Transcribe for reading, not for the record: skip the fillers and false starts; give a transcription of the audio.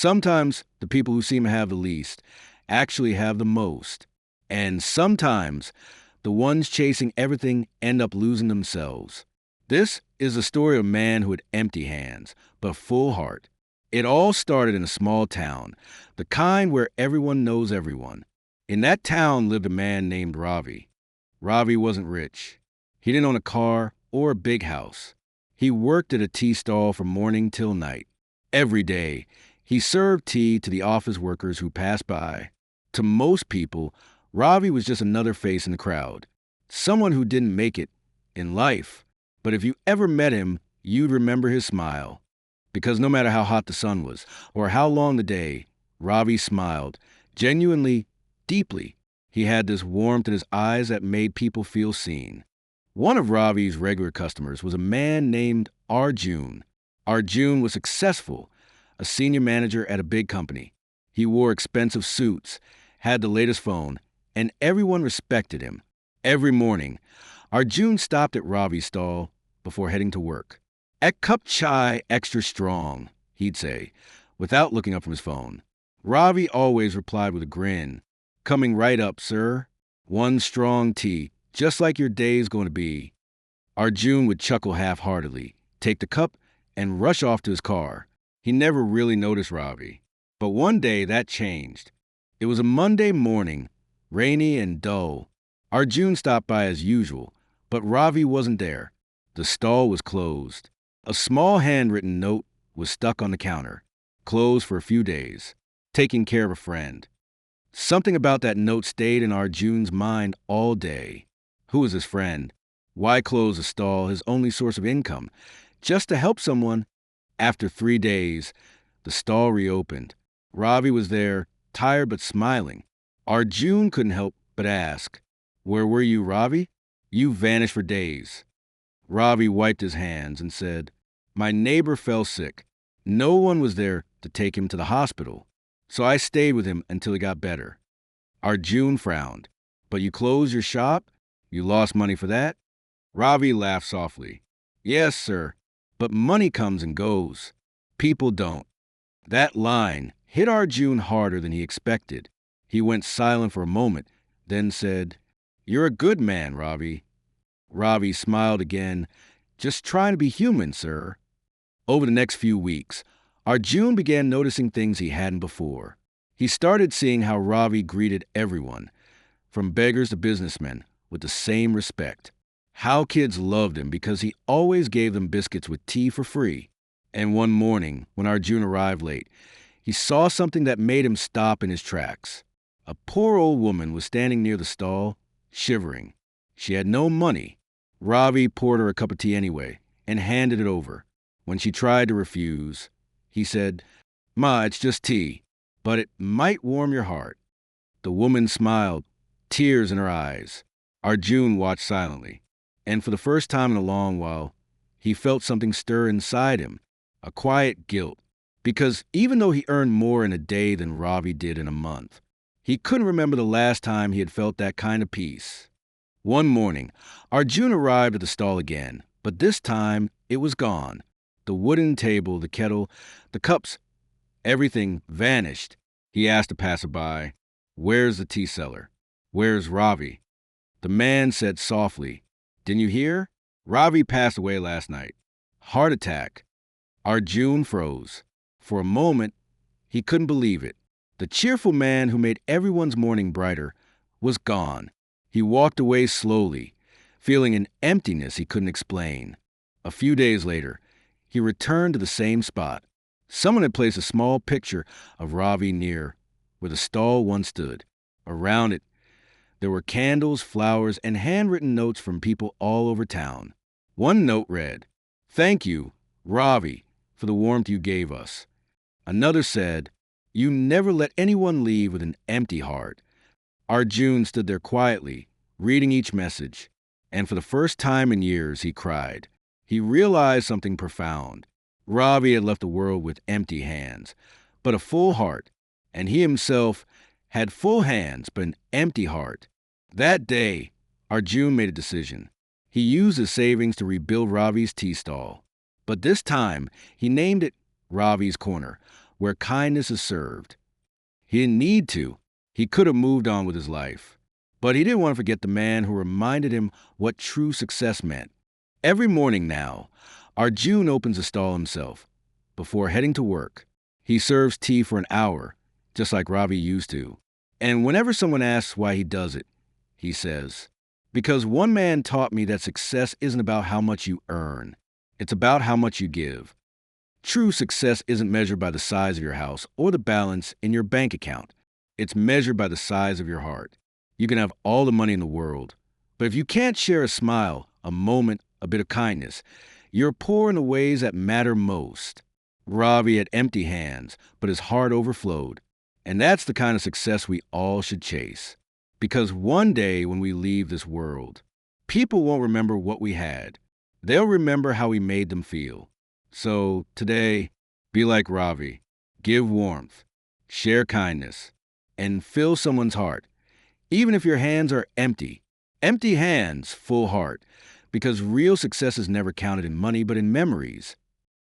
Sometimes the people who seem to have the least actually have the most. And sometimes the ones chasing everything end up losing themselves. This is the story of a man who had empty hands, but a full heart. It all started in a small town, the kind where everyone knows everyone. In that town lived a man named Ravi. Ravi wasn't rich. He didn't own a car or a big house. He worked at a tea stall from morning till night. Every day, he served tea to the office workers who passed by. To most people, Ravi was just another face in the crowd, someone who didn't make it in life. But if you ever met him, you'd remember his smile. Because no matter how hot the sun was or how long the day, Ravi smiled, genuinely, deeply. He had this warmth in his eyes that made people feel seen. One of Ravi's regular customers was a man named Arjun. Arjun was successful, a senior manager at a big company. He wore expensive suits, had the latest phone, and everyone respected him. Every morning, Arjun stopped at Ravi's stall before heading to work. "Ek cup chai extra strong," he'd say, without looking up from his phone. Ravi always replied with a grin. "Coming right up, sir. One strong tea, just like your day's going to be." Arjun would chuckle half-heartedly, take the cup, and rush off to his car. He never really noticed Ravi. But one day that changed. It was a Monday morning, rainy and dull. Arjun stopped by as usual, but Ravi wasn't there. The stall was closed. A small handwritten note was stuck on the counter. Closed for a few days. Taking care of a friend. Something about that note stayed in Arjun's mind all day. Who was his friend? Why close a stall, his only source of income? Just to help someone. After 3 days, the stall reopened. Ravi was there, tired but smiling. Arjun couldn't help but ask, "Where were you, Ravi? You vanished for days." Ravi wiped his hands and said, "My neighbor fell sick. No one was there to take him to the hospital, so I stayed with him until he got better." Arjun frowned. "But you closed your shop? You lost money for that?" Ravi laughed softly. "Yes, sir, but money comes and goes. People don't." That line hit Arjun harder than he expected. He went silent for a moment, then said, "You're a good man, Ravi." Ravi smiled again. "Just trying to be human, sir." Over the next few weeks, Arjun began noticing things he hadn't before. He started seeing how Ravi greeted everyone, from beggars to businessmen, with the same respect. How kids loved him because he always gave them biscuits with tea for free. And one morning, when Arjun arrived late, he saw something that made him stop in his tracks. A poor old woman was standing near the stall, shivering. She had no money. Ravi poured her a cup of tea anyway and handed it over. When she tried to refuse, he said, "Ma, it's just tea, but it might warm your heart." The woman smiled, tears in her eyes. Arjun watched silently, and for the first time in a long while, he felt something stir inside him, a quiet guilt, because even though he earned more in a day than Ravi did in a month, he couldn't remember the last time he had felt that kind of peace. One morning, Arjun arrived at the stall again, but this time it was gone. The wooden table, the kettle, the cups, everything vanished. He asked a passerby, "Where's the tea seller? Where's Ravi?" The man said softly, "Didn't you hear? Ravi passed away last night. Heart attack." Arjun froze. For a moment, he couldn't believe it. The cheerful man who made everyone's morning brighter was gone. He walked away slowly, feeling an emptiness he couldn't explain. A few days later, he returned to the same spot. Someone had placed a small picture of Ravi near where the stall once stood. Around it, there were candles, flowers, and handwritten notes from people all over town. One note read, "Thank you, Ravi, for the warmth you gave us." Another said, "You never let anyone leave with an empty heart." Arjun stood there quietly, reading each message, and for the first time in years, he cried. He realized something profound. Ravi had left the world with empty hands, but a full heart, and he himself had full hands but an empty heart. That day, Arjun made a decision. He used his savings to rebuild Ravi's tea stall, but this time he named it Ravi's Corner, where kindness is served. He didn't need to. He could have moved on with his life. But he didn't want to forget the man who reminded him what true success meant. Every morning now, Arjun opens a stall himself. Before heading to work, he serves tea for an hour, just like Ravi used to. And whenever someone asks why he does it, he says, "Because one man taught me that success isn't about how much you earn. It's about how much you give." True success isn't measured by the size of your house or the balance in your bank account. It's measured by the size of your heart. You can have all the money in the world, but if you can't share a smile, a moment, a bit of kindness, you're poor in the ways that matter most. Ravi had empty hands, but his heart overflowed. And that's the kind of success we all should chase. Because one day when we leave this world, people won't remember what we had. They'll remember how we made them feel. So today, be like Ravi. Give warmth, share kindness, and fill someone's heart. Even if your hands are empty. Empty hands, full heart. Because real success is never counted in money, but in memories.